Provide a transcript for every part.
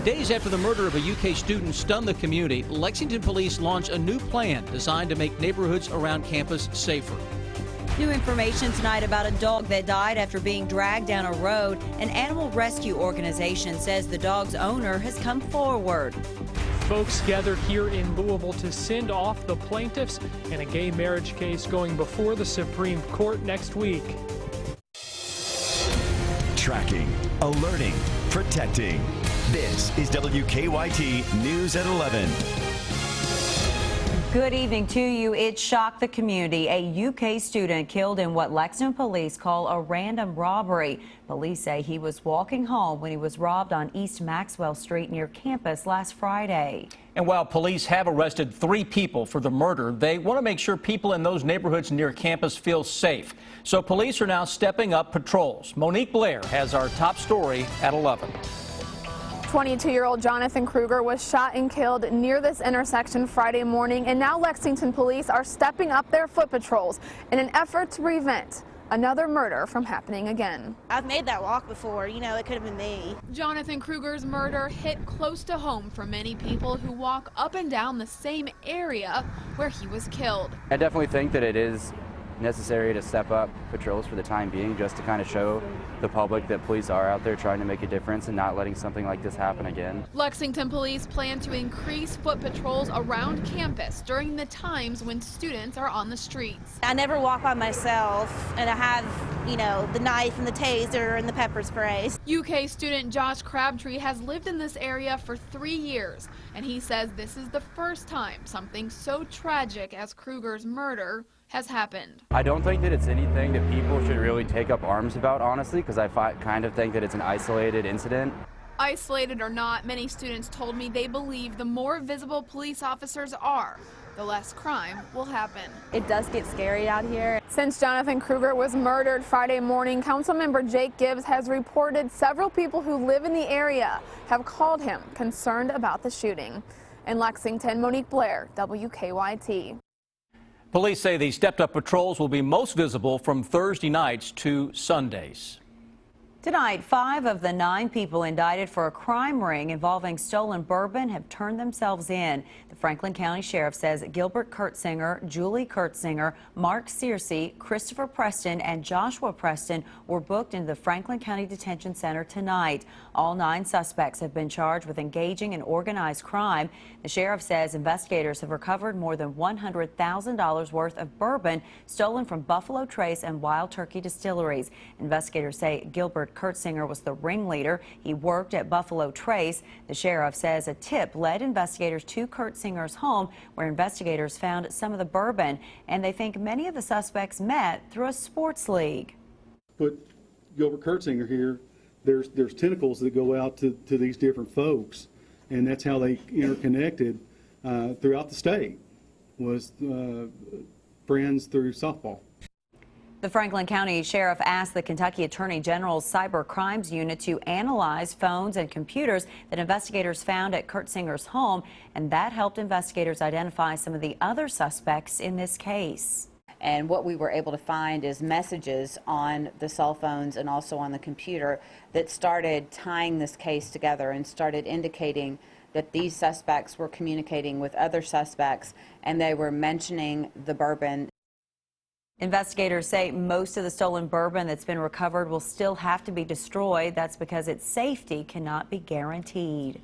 Days after the murder of a UK student stunned the community, Lexington police launched a new plan designed to make neighborhoods around campus safer. New information tonight about a dog that died after being dragged down a road. An animal rescue organization says the dog's owner has come forward. Folks gathered here in Louisville to send off the plaintiffs in a gay marriage case going before the Supreme Court next week. Tracking, alerting, protecting. This is WKYT News at 11. Good evening to you. It shocked the community. A UK student killed in what Lexington police call a random robbery. Police say he was walking home when he was robbed on East Maxwell Street near campus last Friday. And while police have arrested 3 people for the murder, they want to make sure people in those neighborhoods near campus feel safe. So police are now stepping up patrols. Monique Blair has our top story at 11. 22-year-old Jonathan Kruger was shot and killed near this intersection Friday morning, and now Lexington police are stepping up their foot patrols in an effort to prevent another murder from happening again. I've made that walk before, you know, it could have been me. Jonathan Kruger's murder hit close to home for many people who walk up and down the same area where he was killed. I definitely think that it is necessary to step up patrols for the time being, just to kind of show the public that police are out there trying to make a difference and not letting something like this happen again. Lexington police plan to increase foot patrols around campus during the times when students are on the streets. I never walk by myself, and I have, you know, the knife and the taser and the pepper spray. UK student Josh Crabtree has lived in this area for 3 years, and he says this is the first time something so tragic as Kruger's murder has happened. I don't think that it's anything that people should really take up arms about, honestly, because I kind of think that it's an isolated incident. Isolated or not, many students told me they believe the more visible police officers are, the less crime will happen. It does get scary out here. Since Jonathan Kruger was murdered Friday morning, Councilmember Jake Gibbs has reported several people who live in the area have called him concerned about the shooting. In Lexington, Monique Blair, WKYT. Police say the stepped-up patrols will be most visible from Thursday nights to Sundays. Tonight, 5 of the 9 people indicted for a crime ring involving stolen bourbon have turned themselves in. The Franklin County Sheriff says Gilbert Kurtzinger, Julie Kurtzinger, Mark Searcy, Christopher Preston, and Joshua Preston were booked into the Franklin County Detention Center tonight. All 9 suspects have been charged with engaging in organized crime. The sheriff says investigators have recovered more than $100,000 worth of bourbon stolen from Buffalo Trace and Wild Turkey distilleries. Investigators say Gilbert Kurtzinger was the ringleader. He worked at Buffalo Trace. The sheriff says a tip led investigators to Kurtzinger's home, where investigators found some of the bourbon, and they think many of the suspects met through a sports league. Put Gilbert Kurtzinger here, there's tentacles that go out to these different folks, and that's how they interconnected throughout the state, was friends through softball. The Franklin County Sheriff asked the Kentucky Attorney General's Cyber Crimes Unit to analyze phones and computers that investigators found at Kurtzinger's home, and that helped investigators identify some of the other suspects in this case. And what we were able to find is messages on the cell phones and also on the computer that started tying this case together and started indicating that these suspects were communicating with other suspects, and they were mentioning the bourbon. Investigators say most of the stolen bourbon that's been recovered will still have to be destroyed. That's because its safety cannot be guaranteed.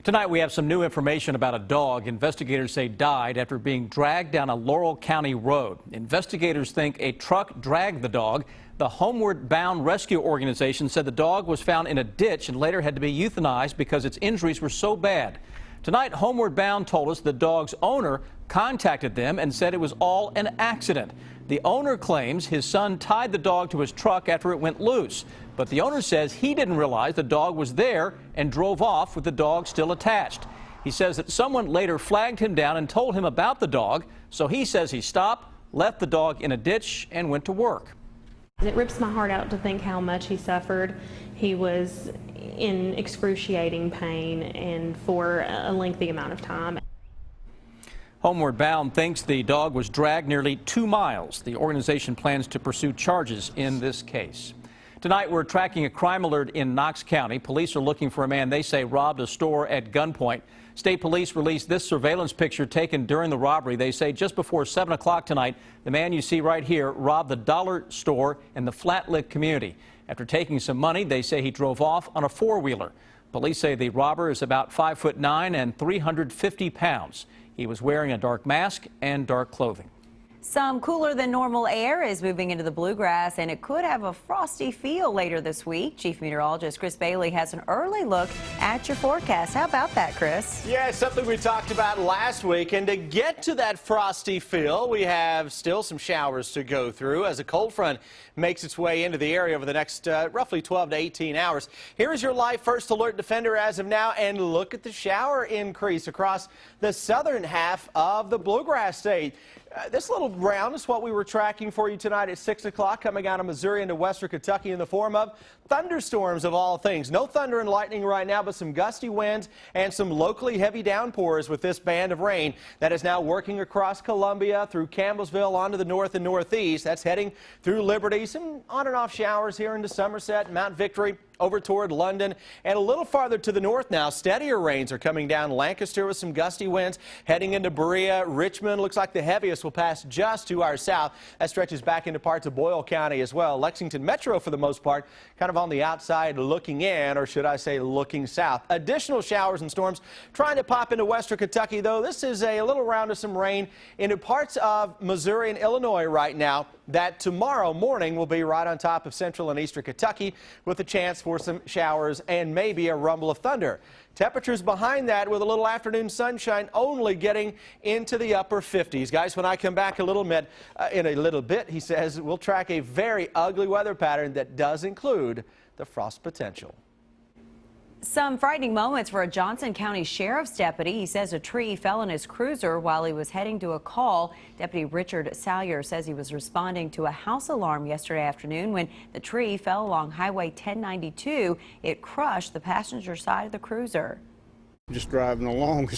Tonight we have some new information about a dog investigators say died after being dragged down a Laurel County road. Investigators think a truck dragged the dog. The Homeward Bound Rescue Organization said the dog was found in a ditch and later had to be euthanized because its injuries were so bad. Tonight, Homeward Bound told us the dog's owner contacted them and said it was all an accident. The owner claims his son tied the dog to his truck after it went loose, but the owner says he didn't realize the dog was there and drove off with the dog still attached. He says that someone later flagged him down and told him about the dog, so he says he stopped, left the dog in a ditch, and went to work. It rips my heart out to think how much he suffered. He was in excruciating pain and for a lengthy amount of time. Homeward Bound thinks the dog was dragged nearly 2 miles. The organization plans to pursue charges in this case. Tonight, we're tracking a crime alert in Knox County. Police are looking for a man they say robbed a store at gunpoint. State police released this surveillance picture taken during the robbery. They say just before 7 o'clock tonight, the man you see right here robbed the dollar store in the Flat Lick community. After taking some money, they say he drove off on a four-wheeler. Police say the robber is about 5'9" and 350 pounds. He was wearing a dark mask and dark clothing. Some cooler than normal air is moving into the bluegrass, and it could have a frosty feel later this week. Chief Meteorologist Chris Bailey has an early look at your forecast. How about that, Chris? Yeah, it's something we talked about last week. And to get to that frosty feel, we have still some showers to go through as a cold front makes its way into the area over the next roughly 12 to 18 hours. Here is your live first alert defender as of now, and look at the shower increase across the southern half of the bluegrass state. This little round is what we were tracking for you tonight at 6 o'clock, coming out of Missouri into western Kentucky in the form of thunderstorms of all things. No thunder and lightning right now, but some gusty winds and some locally heavy downpours with this band of rain that is now working across Columbia, through Campbellsville, onto the north and northeast. That's heading through Liberty. Some on and off showers here into Somerset, Mount Victory, over toward London, and a little farther to the north now. Steadier rains are coming down Lancaster with some gusty winds heading into Berea. Richmond looks like the heaviest will pass just to our south. That stretches back into parts of Boyle County as well. Lexington Metro, for the most part, kind of on the outside looking in, or should I say looking south. Additional showers and storms trying to pop into western Kentucky, though. This is a little round of some rain into parts of Missouri and Illinois right now that tomorrow morning will be right on top of central and eastern Kentucky with a chance for some showers and maybe a rumble of thunder. Temperatures behind that with a little afternoon sunshine only getting into the upper 50s. Guys, when I come back in a little bit, he says, we'll track a very ugly weather pattern that does include the frost potential. Some frightening moments for a Johnson County Sheriff's deputy. He says a tree fell in his cruiser while he was heading to a call. Deputy Richard Salyer says he was responding to a house alarm yesterday afternoon when the tree fell along Highway 1092. It crushed the passenger side of the cruiser. Just driving along,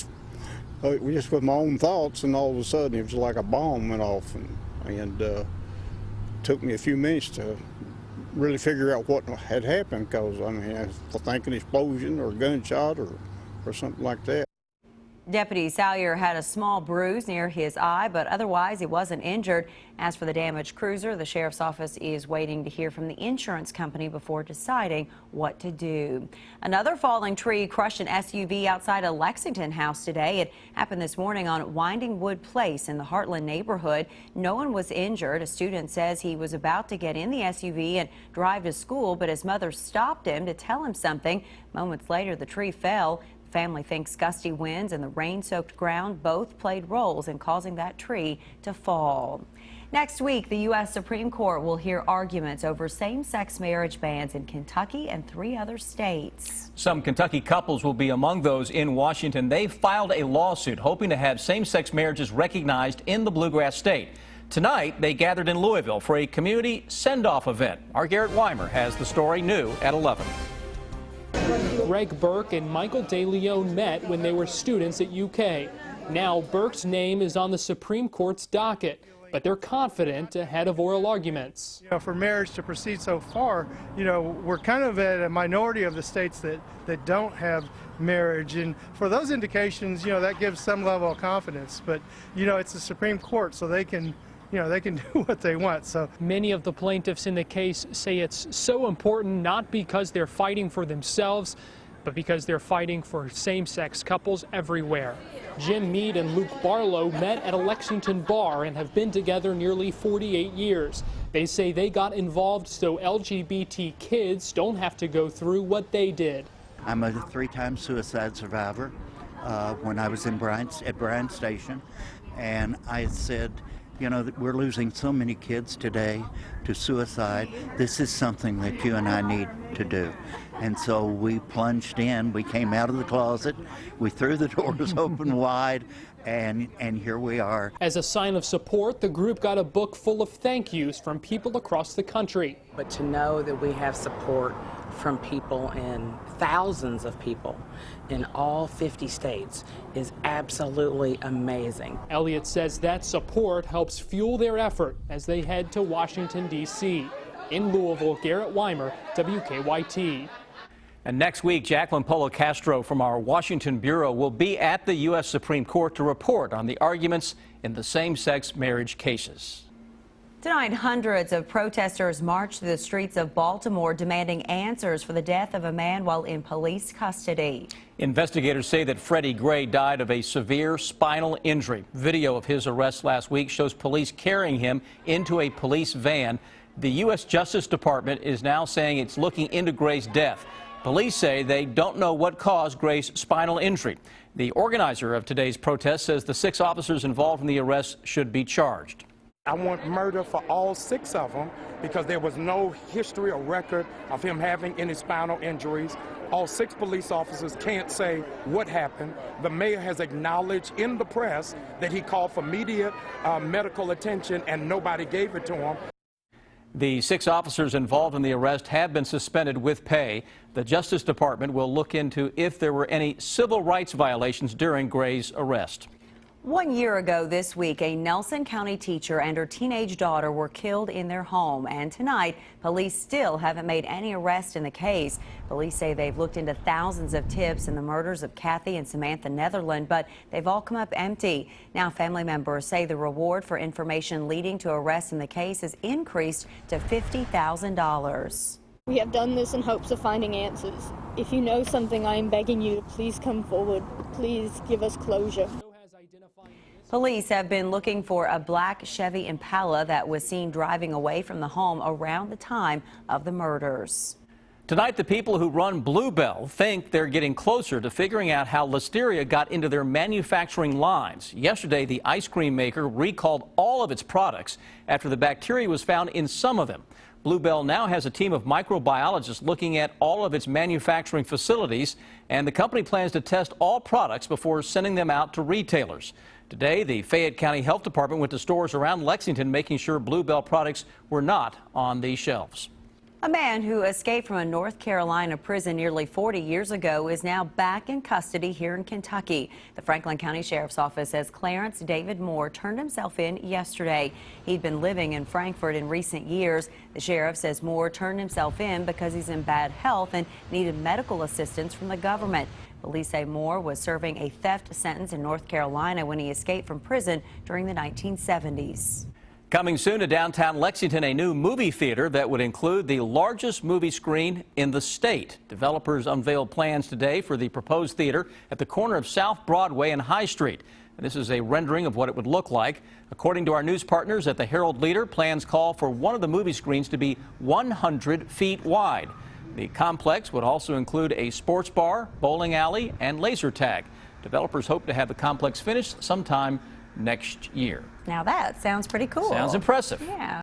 we just with my own thoughts, and all of a sudden it was like a bomb went off, and took me a few minutes to really figure out what had happened, because I mean, I was thinking explosion or gunshot or something like that. Deputy Salyer had a small bruise near his eye, but otherwise he wasn't injured. As for the damaged cruiser, the sheriff's office is waiting to hear from the insurance company before deciding what to do. Another falling tree crushed an SUV outside a Lexington house today. It happened this morning on Winding Wood Place in the Heartland neighborhood. No one was injured. A student says he was about to get in the SUV and drive to school, but his mother stopped him to tell him something. Moments later, the tree fell. Family thinks gusty winds and the rain-soaked ground both played roles in causing that tree to fall. Next week, the U.S. Supreme Court will hear arguments over same-sex marriage bans in Kentucky and 3 other states. Some Kentucky couples will be among those in Washington. They've filed a lawsuit hoping to have same-sex marriages recognized in the Bluegrass state. Tonight, they gathered in Louisville for a community send-off event. Our Garrett Weimer has the story new at 11. Greg Burke and Michael DeLeon met when they were students at UK. Now Burke's name is on the Supreme Court's docket, but they're confident ahead of oral arguments. For marriage to proceed so far, we're kind of at a minority of the states that don't have marriage, and for those indications, that gives some level of confidence. But it's the Supreme Court, so they can do what they want. So many of the plaintiffs in the case say it's so important not because they're fighting for themselves, but because they're fighting for same-sex couples everywhere. Jim Mead and Luke Barlow met at a Lexington bar and have been together nearly 48 years. They say they got involved so LGBT kids don't have to go through what they did. I'm a 3-time suicide survivor when I was at Bryan Station, and I said, we're losing so many kids today to suicide. This is something that you and I need to do. And so we plunged in, we came out of the closet, we threw the doors open wide, and here we are. As a sign of support, the group got a book full of thank yous from people across the country. But to know that we have support from people, in thousands of people in all 50 states, is absolutely amazing. Elliott says that support helps fuel their effort as they head to Washington, D.C. In Louisville, Garrett Weimer, WKYT. And next week, Jacqueline Polo Castro from our Washington Bureau will be at the U.S. Supreme Court to report on the arguments in the same-sex marriage cases. Tonight, hundreds of protesters marched through the streets of Baltimore demanding answers for the death of a man while in police custody. Investigators say that Freddie Gray died of a severe spinal injury. Video of his arrest last week shows police carrying him into a police van. The U.S. Justice Department is now saying it's looking into Gray's death. Police say they don't know what caused Gray's spinal injury. The organizer of today's protest says the 6 officers involved in the arrest should be charged. I want murder for all 6 of them because there was no history or record of him having any spinal injuries. All 6 police officers can't say what happened. The mayor has acknowledged in the press that he called for immediate medical attention and nobody gave it to him. The 6 officers involved in the arrest have been suspended with pay. The Justice Department will look into if there were any civil rights violations during Gray's arrest. 1 year ago this week, a Nelson County teacher and her teenage daughter were killed in their home. And tonight, police still haven't made any arrests in the case. Police say they've looked into thousands of tips in the murders of Kathy and Samantha Netherland, but they've all come up empty. Now, family members say the reward for information leading to arrest in the case has increased to $50,000. We have done this in hopes of finding answers. If you know something, I am begging you to please come forward. Please give us closure. Police have been looking for a black Chevy Impala that was seen driving away from the home around the time of the murders. Tonight, the people who run Bluebell think they're getting closer to figuring out how listeria got into their manufacturing lines. Yesterday, the ice cream maker recalled all of its products after the bacteria was found in some of them. Bluebell now has a team of microbiologists looking at all of its manufacturing facilities, and the company plans to test all products before sending them out to retailers. Today, the Fayette County Health Department went to stores around Lexington making sure Bluebell products were not on these shelves. A man who escaped from a North Carolina prison nearly 40 years ago is now back in custody here in Kentucky. The Franklin County Sheriff's Office says Clarence David Moore turned himself in yesterday. He'd been living in Frankfort in recent years. The sheriff says Moore turned himself in because he's in bad health and needed medical assistance from the government. Police say Moore was serving a theft sentence in North Carolina when he escaped from prison during the 1970s. Coming soon to downtown Lexington, a new movie theater that would include the largest movie screen in the state. Developers unveiled plans today for the proposed theater at the corner of South Broadway and High Street. This is a rendering of what it would look like. According to our news partners at the Herald Leader, plans call for one of the movie screens to be 100 feet wide. The complex would also include a sports bar, bowling alley, and laser tag. Developers hope to have the complex finished sometime next year. Now that sounds pretty cool. Sounds impressive. Yeah.